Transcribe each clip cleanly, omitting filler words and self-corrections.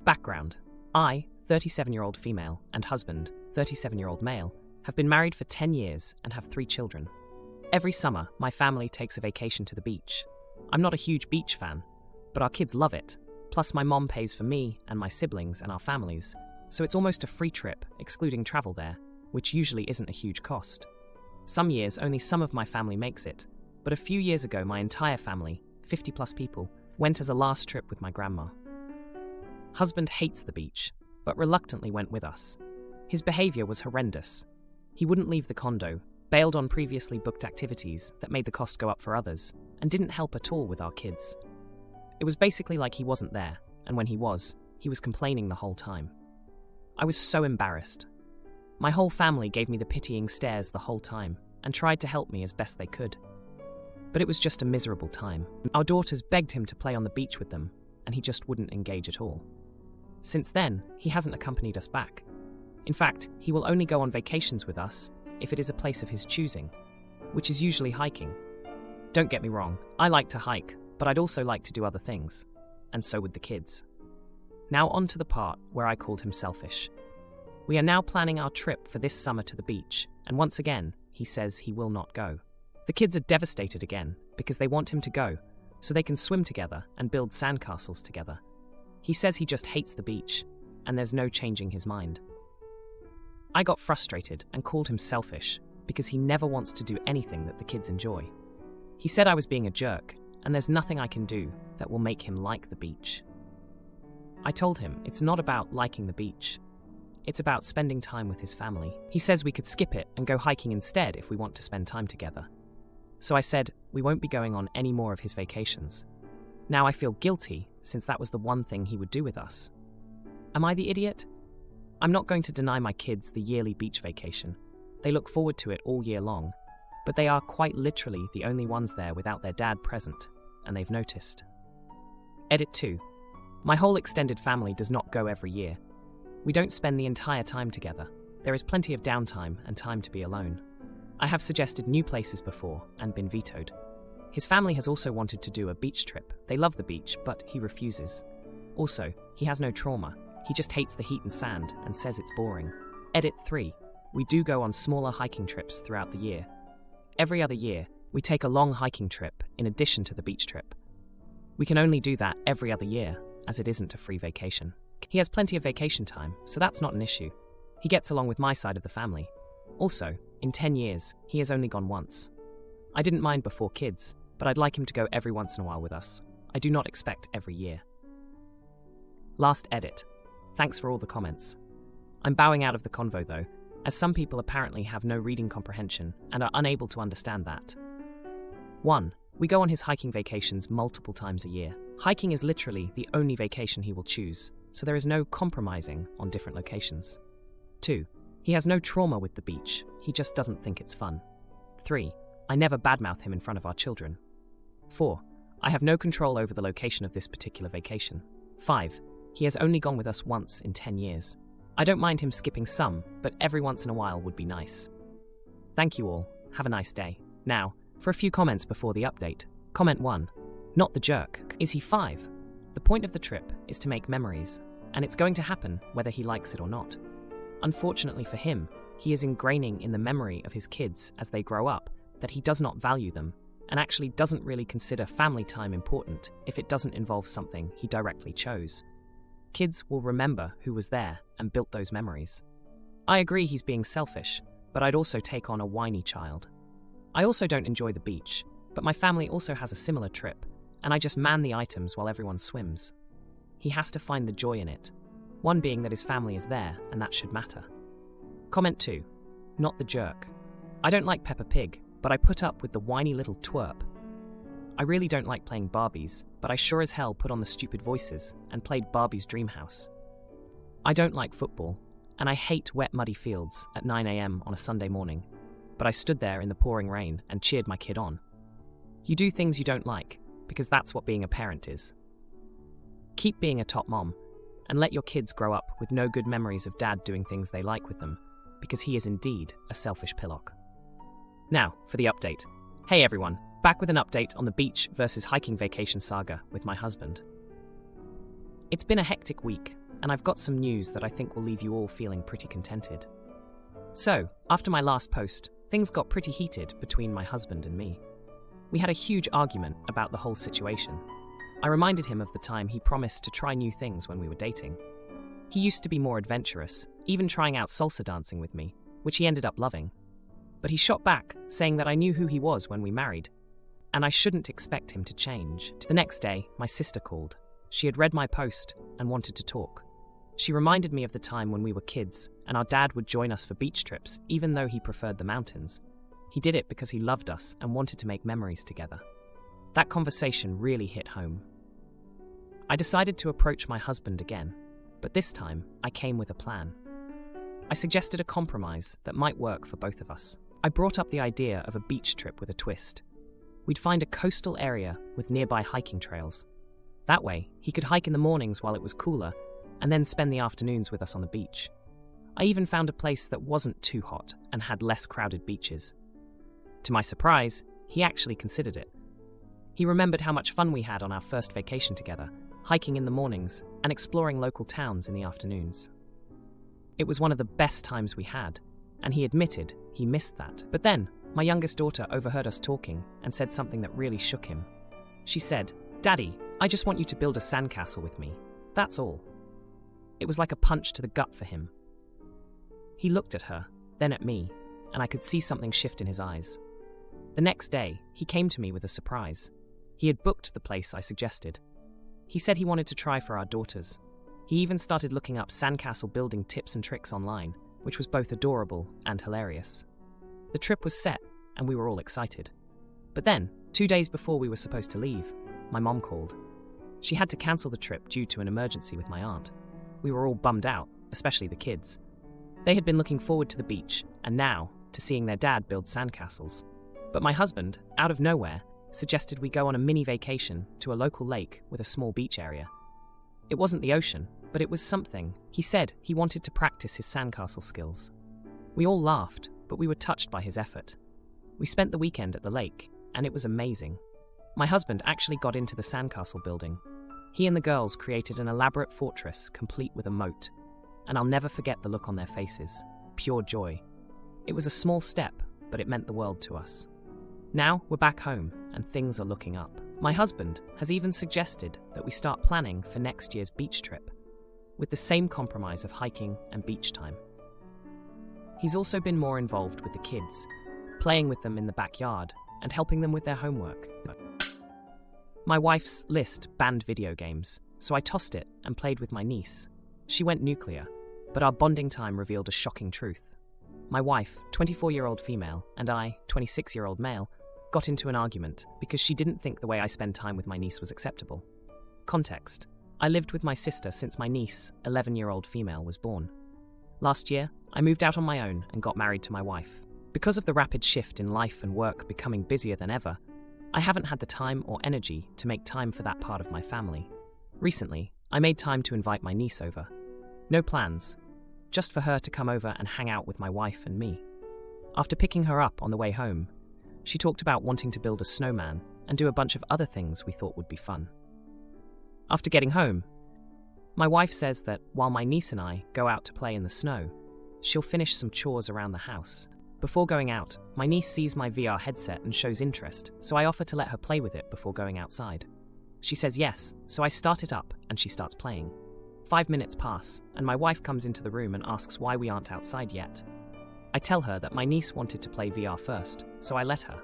Background. I, 37-year-old female, and husband, 37-year-old male, have been married for 10 years and have 3 children. Every summer, my family takes a vacation to the beach. I'm not a huge beach fan, but our kids love it. Plus, my mom pays for me and my siblings and our families, so it's almost a free trip, excluding travel there, which usually isn't a huge cost. Some years, only some of my family makes it, but a few years ago, my entire family, 50+ people, went as a last trip with my grandma. Husband hates the beach, but reluctantly went with us. His behavior was horrendous. He wouldn't leave the condo, bailed on previously booked activities that made the cost go up for others, and didn't help at all with our kids. It was basically like he wasn't there, and when he was complaining the whole time. I was so embarrassed. My whole family gave me the pitying stares the whole time, and tried to help me as best they could. But it was just a miserable time. Our daughters begged him to play on the beach with them, and he just wouldn't engage at all. Since then, he hasn't accompanied us back. In fact, he will only go on vacations with us if it is a place of his choosing, which is usually hiking. Don't get me wrong, I like to hike, but I'd also like to do other things, and so would the kids. Now on to the part where I called him selfish. We are now planning our trip for this summer to the beach, and once again, he says he will not go. The kids are devastated again because they want him to go, so they can swim together and build sandcastles together. He says he just hates the beach, and there's no changing his mind. I got frustrated and called him selfish because he never wants to do anything that the kids enjoy. He said I was being a jerk, and there's nothing I can do that will make him like the beach. I told him it's not about liking the beach. It's about spending time with his family. He says we could skip it and go hiking instead if we want to spend time together. So I said we won't be going on any more of his vacations. Now I feel guilty since that was the one thing he would do with us. Am I the idiot? I'm not going to deny my kids the yearly beach vacation. They look forward to it all year long, but they are quite literally the only ones there without their dad present, and they've noticed. Edit 2. My whole extended family does not go every year. We don't spend the entire time together. There is plenty of downtime and time to be alone. I have suggested new places before and been vetoed. His family has also wanted to do a beach trip. They love the beach, but he refuses. Also, he has no trauma. He just hates the heat and sand and says it's boring. Edit 3. We do go on smaller hiking trips throughout the year. Every other year, we take a long hiking trip in addition to the beach trip. We can only do that every other year, as it isn't a free vacation. He has plenty of vacation time, so that's not an issue. He gets along with my side of the family. Also, in 10 years, he has only gone once. I didn't mind before kids, but I'd like him to go every once in a while with us. I do not expect every year. Last edit. Thanks for all the comments. I'm bowing out of the convo though, as some people apparently have no reading comprehension and are unable to understand that. 1. We go on his hiking vacations multiple times a year. Hiking is literally the only vacation he will choose, so there is no compromising on different locations. 2. He has no trauma with the beach, he just doesn't think it's fun. 3. I never badmouth him in front of our children. 4. I have no control over the location of this particular vacation. 5. He has only gone with us once in 10 years. I don't mind him skipping some, but every once in a while would be nice. Thank you all, have a nice day. Now, for a few comments before the update. Comment 1. Not the jerk. Is he 5? The point of the trip is to make memories, and it's going to happen whether he likes it or not. Unfortunately for him, he is ingraining in the memory of his kids as they grow up that he does not value them, and actually doesn't really consider family time important if it doesn't involve something he directly chose. Kids will remember who was there and built those memories. I agree he's being selfish, but I'd also take on a whiny child. I also don't enjoy the beach, but my family also has a similar trip, and I just man the items while everyone swims. He has to find the joy in it, one being that his family is there, and that should matter. Comment 2. Not the jerk. I don't like Peppa Pig, but I put up with the whiny little twerp. I really don't like playing Barbies, but I sure as hell put on the stupid voices and played Barbie's Dream House. I don't like football, and I hate wet muddy fields at 9 AM on a Sunday morning, but I stood there in the pouring rain and cheered my kid on. You do things you don't like, because that's what being a parent is. Keep being a top mom, and let your kids grow up with no good memories of dad doing things they like with them, because he is indeed a selfish pillock. Now, for the update. Hey everyone, back with an update on the beach versus hiking vacation saga with my husband. It's been a hectic week, and I've got some news that I think will leave you all feeling pretty contented. So, after my last post, things got pretty heated between my husband and me. We had a huge argument about the whole situation. I reminded him of the time he promised to try new things when we were dating. He used to be more adventurous, even trying out salsa dancing with me, which he ended up loving. But he shot back, saying that I knew who he was when we married, and I shouldn't expect him to change. The next day, my sister called. She had read my post and wanted to talk. She reminded me of the time when we were kids, and our dad would join us for beach trips, even though he preferred the mountains. He did it because he loved us and wanted to make memories together. That conversation really hit home. I decided to approach my husband again, but this time I came with a plan. I suggested a compromise that might work for both of us. I brought up the idea of a beach trip with a twist. We'd find a coastal area with nearby hiking trails. That way, he could hike in the mornings while it was cooler, and then spend the afternoons with us on the beach. I even found a place that wasn't too hot and had less crowded beaches. To my surprise, he actually considered it. He remembered how much fun we had on our first vacation together, hiking in the mornings and exploring local towns in the afternoons. It was one of the best times we had, and he admitted he missed that. But then, my youngest daughter overheard us talking and said something that really shook him. She said, "Daddy, I just want you to build a sandcastle with me. That's all." It was like a punch to the gut for him. He looked at her, then at me, and I could see something shift in his eyes. The next day, he came to me with a surprise. He had booked the place I suggested. He said he wanted to try for our daughters. He even started looking up sandcastle building tips and tricks online, which was both adorable and hilarious. The trip was set, and we were all excited. But then, 2 days before we were supposed to leave, my mom called. She had to cancel the trip due to an emergency with my aunt. We were all bummed out, especially the kids. They had been looking forward to the beach, and now to seeing their dad build sandcastles. But my husband, out of nowhere, suggested we go on a mini vacation to a local lake with a small beach area. It wasn't the ocean, but it was something. He said he wanted to practice his sandcastle skills. We all laughed, but we were touched by his effort. We spent the weekend at the lake, and it was amazing. My husband actually got into the sandcastle building. He and the girls created an elaborate fortress complete with a moat, and I'll never forget the look on their faces. Pure joy. It was a small step, but it meant the world to us. Now we're back home, and things are looking up. My husband has even suggested that we start planning for next year's beach trip, with the same compromise of hiking and beach time. He's also been more involved with the kids, playing with them in the backyard and helping them with their homework. My wife's list banned video games, so I tossed it and played with my niece. She went nuclear, but our bonding time revealed a shocking truth. My wife, 24-year-old female, and I, 26-year-old male, got into an argument because she didn't think the way I spend time with my niece was acceptable. Context: I lived with my sister since my niece, 11-year-old female, was born. Last year, I moved out on my own and got married to my wife. Because of the rapid shift in life and work becoming busier than ever, I haven't had the time or energy to make time for that part of my family. Recently, I made time to invite my niece over. No plans, just for her to come over and hang out with my wife and me. After picking her up on the way home, she talked about wanting to build a snowman and do a bunch of other things we thought would be fun. After getting home, my wife says that while my niece and I go out to play in the snow, she'll finish some chores around the house. Before going out, my niece sees my VR headset and shows interest, so I offer to let her play with it before going outside. She says yes, so I start it up and she starts playing. 5 minutes pass, and my wife comes into the room and asks why we aren't outside yet. I tell her that my niece wanted to play VR first, so I let her.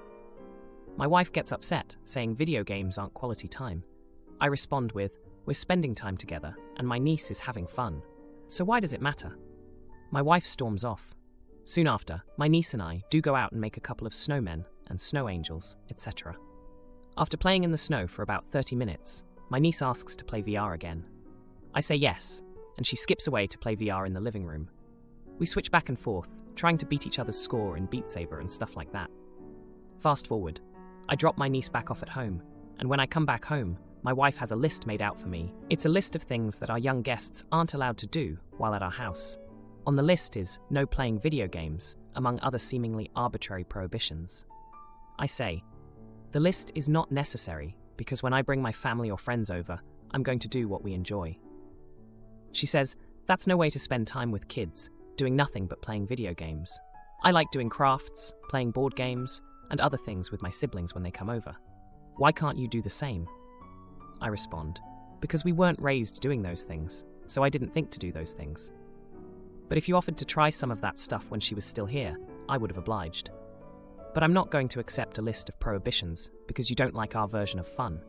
My wife gets upset, saying video games aren't quality time. I respond with, "We're spending time together, and my niece is having fun, so why does it matter?" My wife storms off. Soon after, my niece and I do go out and make a couple of snowmen and snow angels, etc. After playing in the snow for about 30 minutes, my niece asks to play VR again. I say yes, and she skips away to play VR in the living room. We switch back and forth, trying to beat each other's score in Beat Saber and stuff like that. Fast forward, I drop my niece back off at home, and when I come back home, my wife has a list made out for me. It's a list of things that our young guests aren't allowed to do while at our house. On the list is no playing video games, among other seemingly arbitrary prohibitions. I say, the list is not necessary because when I bring my family or friends over, I'm going to do what we enjoy. She says, "That's no way to spend time with kids, doing nothing but playing video games. I like doing crafts, playing board games, and other things with my siblings when they come over. Why can't you do the same?" I respond, "Because we weren't raised doing those things, so I didn't think to do those things. But if you offered to try some of that stuff when she was still here, I would have obliged. But I'm not going to accept a list of prohibitions because you don't like our version of fun."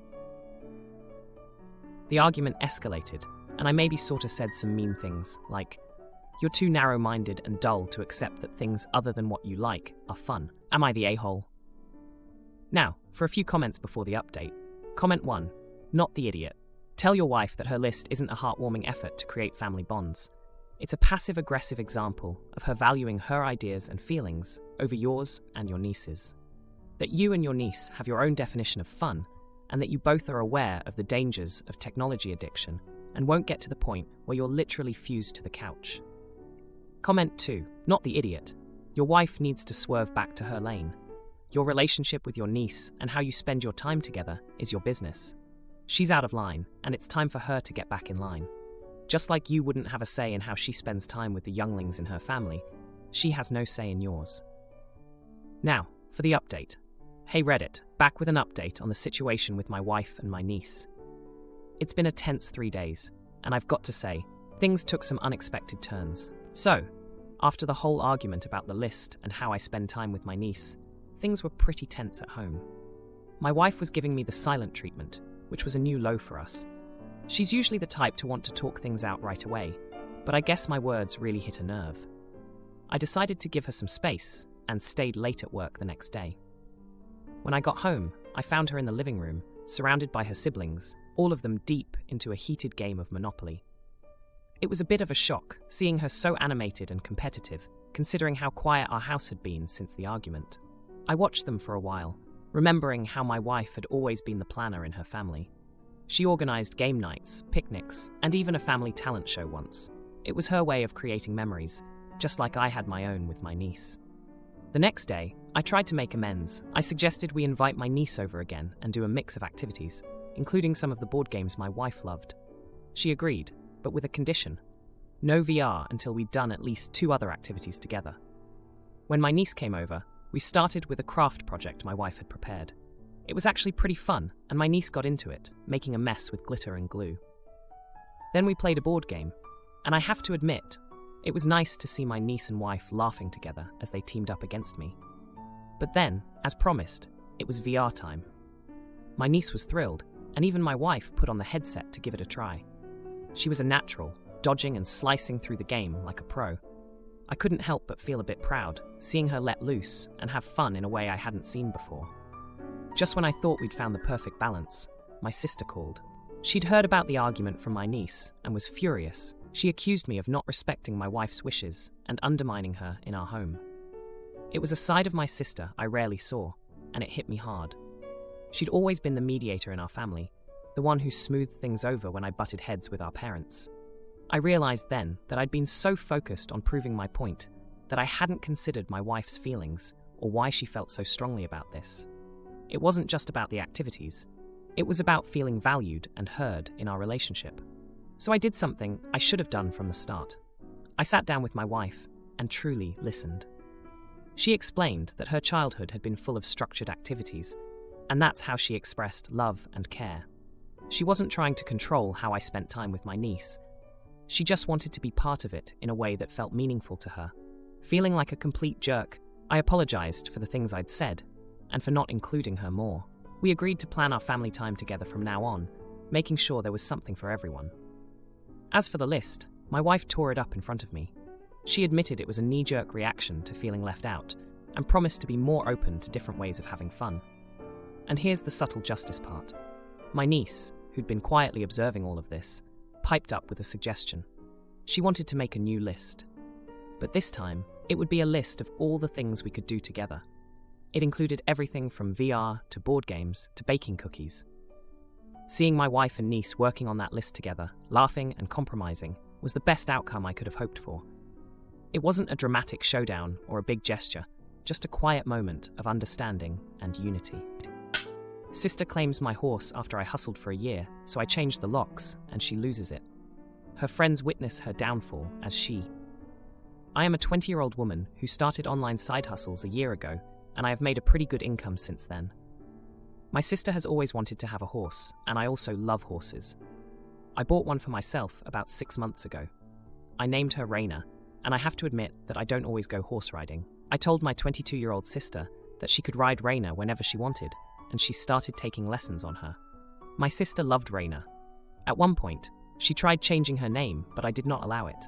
The argument escalated, and I maybe sort of said some mean things, like, "You're too narrow-minded and dull to accept that things other than what you like are fun. Am I the a-hole?" Now, for a few comments before the update. Comment 1. Not the idiot. Tell your wife that her list isn't a heartwarming effort to create family bonds. It's a passive-aggressive example of her valuing her ideas and feelings over yours and your niece's. That you and your niece have your own definition of fun, and that you both are aware of the dangers of technology addiction and won't get to the point where you're literally fused to the couch. Comment 2. Not the idiot. Your wife needs to swerve back to her lane. Your relationship with your niece and how you spend your time together is your business. She's out of line, and it's time for her to get back in line. Just like you wouldn't have a say in how she spends time with the younglings in her family, she has no say in yours. Now, for the update. Hey Reddit, back with an update on the situation with my wife and my niece. It's been a tense 3 days, and I've got to say, things took some unexpected turns. So, after the whole argument about the list and how I spend time with my niece, things were pretty tense at home. My wife was giving me the silent treatment, which was a new low for us. She's usually the type to want to talk things out right away, but I guess my words really hit a nerve. I decided to give her some space and stayed late at work the next day. When I got home, I found her in the living room, surrounded by her siblings, all of them deep into a heated game of Monopoly. It was a bit of a shock, seeing her so animated and competitive, considering how quiet our house had been since the argument. I watched them for a while, remembering how my wife had always been the planner in her family. She organized game nights, picnics, and even a family talent show once. It was her way of creating memories, just like I had my own with my niece. The next day, I tried to make amends. I suggested we invite my niece over again and do a mix of activities, including some of the board games my wife loved. She agreed, but with a condition. No VR until we'd done at least 2 other activities together. When my niece came over, we started with a craft project my wife had prepared. It was actually pretty fun, and my niece got into it, making a mess with glitter and glue. Then we played a board game, and I have to admit, it was nice to see my niece and wife laughing together as they teamed up against me. But then, as promised, it was VR time. My niece was thrilled, and even my wife put on the headset to give it a try. She was a natural, dodging and slicing through the game like a pro. I couldn't help but feel a bit proud, seeing her let loose and have fun in a way I hadn't seen before. Just when I thought we'd found the perfect balance, my sister called. She'd heard about the argument from my niece and was furious. She accused me of not respecting my wife's wishes and undermining her in our home. It was a side of my sister I rarely saw, and it hit me hard. She'd always been the mediator in our family, the one who smoothed things over when I butted heads with our parents. I realized then that I'd been so focused on proving my point that I hadn't considered my wife's feelings or why she felt so strongly about this. It wasn't just about the activities. It was about feeling valued and heard in our relationship. So I did something I should have done from the start. I sat down with my wife and truly listened. She explained that her childhood had been full of structured activities, and that's how she expressed love and care. She wasn't trying to control how I spent time with my niece. She just wanted to be part of it in a way that felt meaningful to her. Feeling like a complete jerk, I apologized for the things I'd said, and for not including her more. We agreed to plan our family time together from now on, making sure there was something for everyone. As for the list, my wife tore it up in front of me. She admitted it was a knee-jerk reaction to feeling left out, and promised to be more open to different ways of having fun. And here's the subtle justice part. My niece, who'd been quietly observing all of this, piped up with a suggestion. She wanted to make a new list. But this time, it would be a list of all the things we could do together. It included everything from VR to board games to baking cookies. Seeing my wife and niece working on that list together, laughing and compromising, was the best outcome I could have hoped for. It wasn't a dramatic showdown or a big gesture, just a quiet moment of understanding and unity. Sister claims my horse after I hustled for a year, so I changed the locks, and she loses it. Her friends witness her downfall as she. I am a 20-year-old woman who started online side hustles a year ago, and I have made a pretty good income since then. My sister has always wanted to have a horse, and I also love horses. I bought one for myself about 6 months ago. I named her Raina, and I have to admit that I don't always go horse riding. I told my 22-year-old sister that she could ride Raina whenever she wanted, and she started taking lessons on her. My sister loved Raina. At one point, she tried changing her name, but I did not allow it.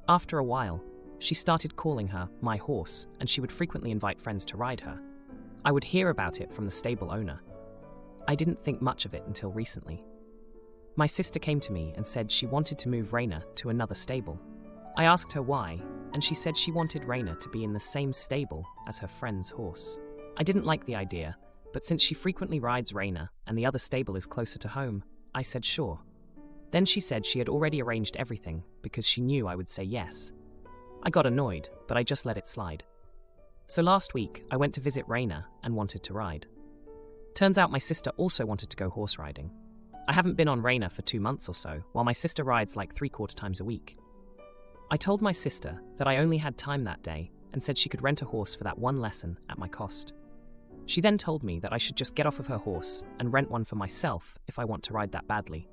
After a while, she started calling her my horse, and she would frequently invite friends to ride her. I would hear about it from the stable owner. I didn't think much of it until recently. My sister came to me and said she wanted to move Raina to another stable. I asked her why, and she said she wanted Raina to be in the same stable as her friend's horse. I didn't like the idea, but since she frequently rides Raina and the other stable is closer to home, I said sure. Then she said she had already arranged everything because she knew I would say yes. I got annoyed, but I just let it slide. So last week, I went to visit Raina and wanted to ride. Turns out my sister also wanted to go horse riding. I haven't been on Raina for 2 months or so, while my sister rides like 3/4 times a week. I told my sister that I only had time that day and said she could rent a horse for that one lesson at my cost. She then told me that I should just get off of her horse and rent one for myself if I want to ride that badly.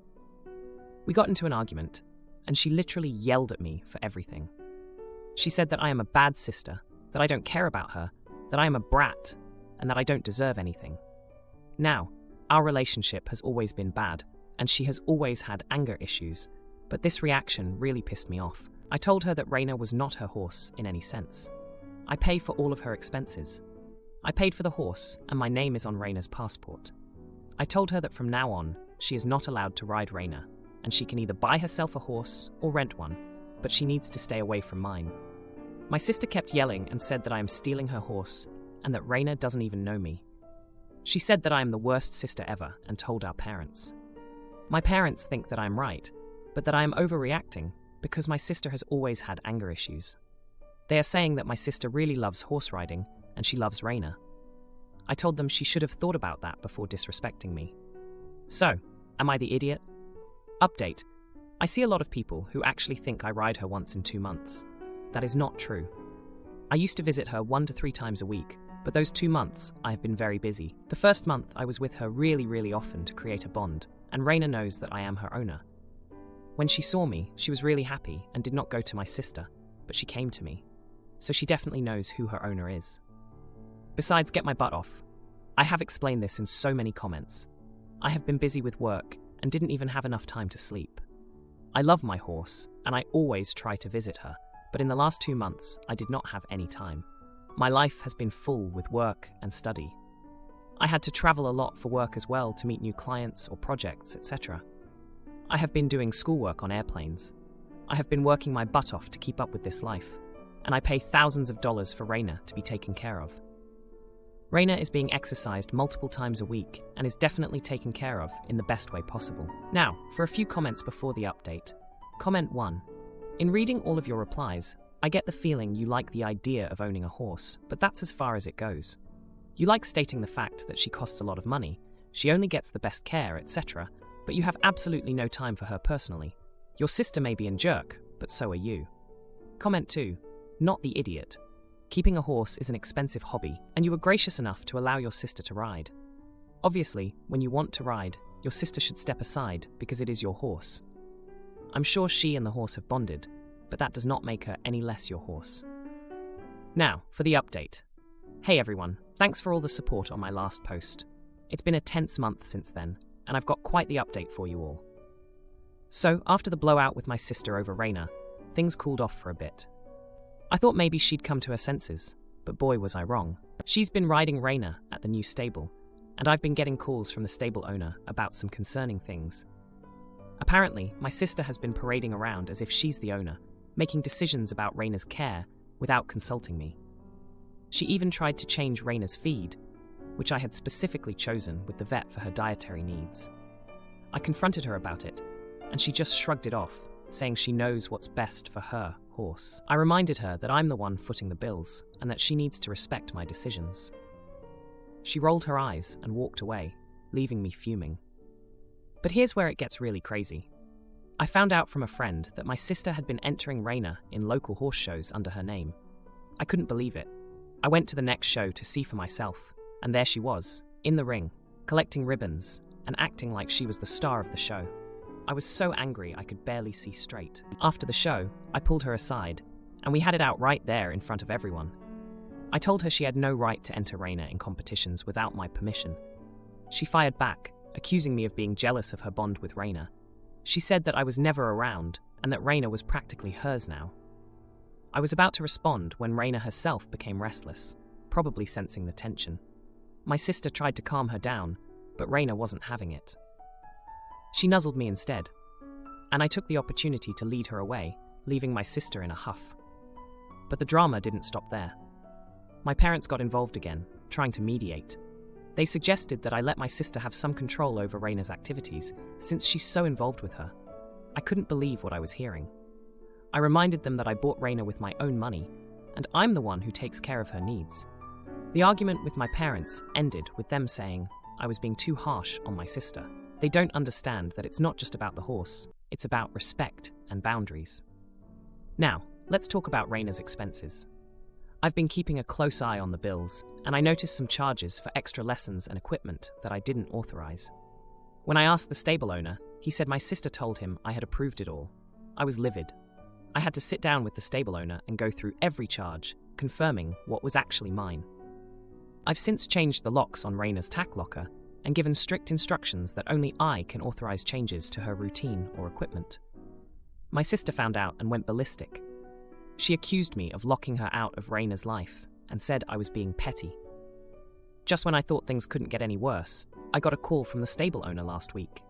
We got into an argument, and she literally yelled at me for everything. She said that I am a bad sister, that I don't care about her, that I am a brat, and that I don't deserve anything. Now, our relationship has always been bad, and she has always had anger issues, but this reaction really pissed me off. I told her that Raina was not her horse in any sense. I pay for all of her expenses. I paid for the horse, and my name is on Raina's passport. I told her that from now on, she is not allowed to ride Raina, and she can either buy herself a horse or rent one, but she needs to stay away from mine. My sister kept yelling and said that I am stealing her horse and that Raina doesn't even know me. She said that I am the worst sister ever and told our parents. My parents think that I am right, but that I am overreacting because my sister has always had anger issues. They are saying that my sister really loves horse riding and she loves Raina. I told them she should have thought about that before disrespecting me. So, am I the idiot? Update. I see a lot of people who actually think I ride her once in 2 months. That is not true. I used to visit her 1 to 3 times a week, but those 2 months I have been very busy. The first month I was with her really often to create a bond, and Raina knows that I am her owner. When she saw me, she was really happy and did not go to my sister, but she came to me. So she definitely knows who her owner is. Besides, get my butt off. I have explained this in so many comments. I have been busy with work and didn't even have enough time to sleep. I love my horse, and I always try to visit her, but in the last 2 months, I did not have any time. My life has been full with work and study. I had to travel a lot for work as well to meet new clients or projects, etc. I have been doing schoolwork on airplanes. I have been working my butt off to keep up with this life, and I pay thousands of dollars for Raina to be taken care of. Raina is being exercised multiple times a week and is definitely taken care of in the best way possible. Now, for a few comments before the update. Comment 1. In reading all of your replies, I get the feeling you like the idea of owning a horse, but that's as far as it goes. You like stating the fact that she costs a lot of money, she only gets the best care, etc., but you have absolutely no time for her personally. Your sister may be a jerk, but so are you. Comment 2. Not the idiot. Keeping a horse is an expensive hobby, and you were gracious enough to allow your sister to ride. Obviously, when you want to ride, your sister should step aside because it is your horse. I'm sure she and the horse have bonded, but that does not make her any less your horse. Now, for the update. Hey everyone, thanks for all the support on my last post. It's been a tense month since then, and I've got quite the update for you all. So, after the blowout with my sister over Raina, things cooled off for a bit. I thought maybe she'd come to her senses, but boy was I wrong. She's been riding Raina at the new stable, and I've been getting calls from the stable owner about some concerning things. Apparently, my sister has been parading around as if she's the owner, making decisions about Raina's care without consulting me. She even tried to change Raina's feed, which I had specifically chosen with the vet for her dietary needs. I confronted her about it, and she just shrugged it off, saying she knows what's best for her horse. I reminded her that I'm the one footing the bills, and that she needs to respect my decisions. She rolled her eyes and walked away, leaving me fuming. But here's where it gets really crazy. I found out from a friend that my sister had been entering Raina in local horse shows under her name. I couldn't believe it. I went to the next show to see for myself, and there she was, in the ring, collecting ribbons and acting like she was the star of the show. I was so angry I could barely see straight. After the show, I pulled her aside, and we had it out right there in front of everyone. I told her she had no right to enter Raina in competitions without my permission. She fired back, accusing me of being jealous of her bond with Raina. She said that I was never around and that Raina was practically hers now. I was about to respond when Raina herself became restless, probably sensing the tension. My sister tried to calm her down, but Raina wasn't having it. She nuzzled me instead, and I took the opportunity to lead her away, leaving my sister in a huff. But the drama didn't stop there. My parents got involved again, trying to mediate. They suggested that I let my sister have some control over Raina's activities, since she's so involved with her. I couldn't believe what I was hearing. I reminded them that I bought Raina with my own money, and I'm the one who takes care of her needs. The argument with my parents ended with them saying I was being too harsh on my sister. They don't understand that it's not just about the horse, it's about respect and boundaries. Now, let's talk about Raina's expenses. I've been keeping a close eye on the bills, and I noticed some charges for extra lessons and equipment that I didn't authorize. When I asked the stable owner, he said my sister told him I had approved it all. I was livid. I had to sit down with the stable owner and go through every charge, confirming what was actually mine. I've since changed the locks on Raina's tack locker and given strict instructions that only I can authorize changes to her routine or equipment. My sister found out and went ballistic. She accused me of locking her out of Raina's life and said I was being petty. Just when I thought things couldn't get any worse, I got a call from the stable owner last week.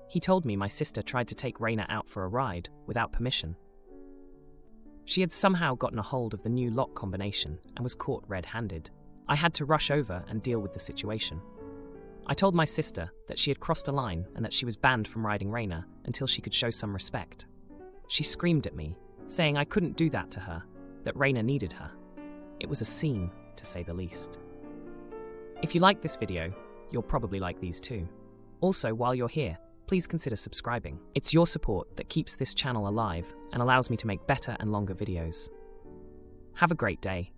He told me my sister tried to take Raina out for a ride without permission. She had somehow gotten a hold of the new lock combination and was caught red-handed. I had to rush over and deal with the situation. I told my sister that she had crossed a line and that she was banned from riding Raina until she could show some respect. She screamed at me, saying I couldn't do that to her, that Raina needed her. It was a scene, to say the least. If you like this video, you'll probably like these too. Also, while you're here, please consider subscribing. It's your support that keeps this channel alive and allows me to make better and longer videos. Have a great day.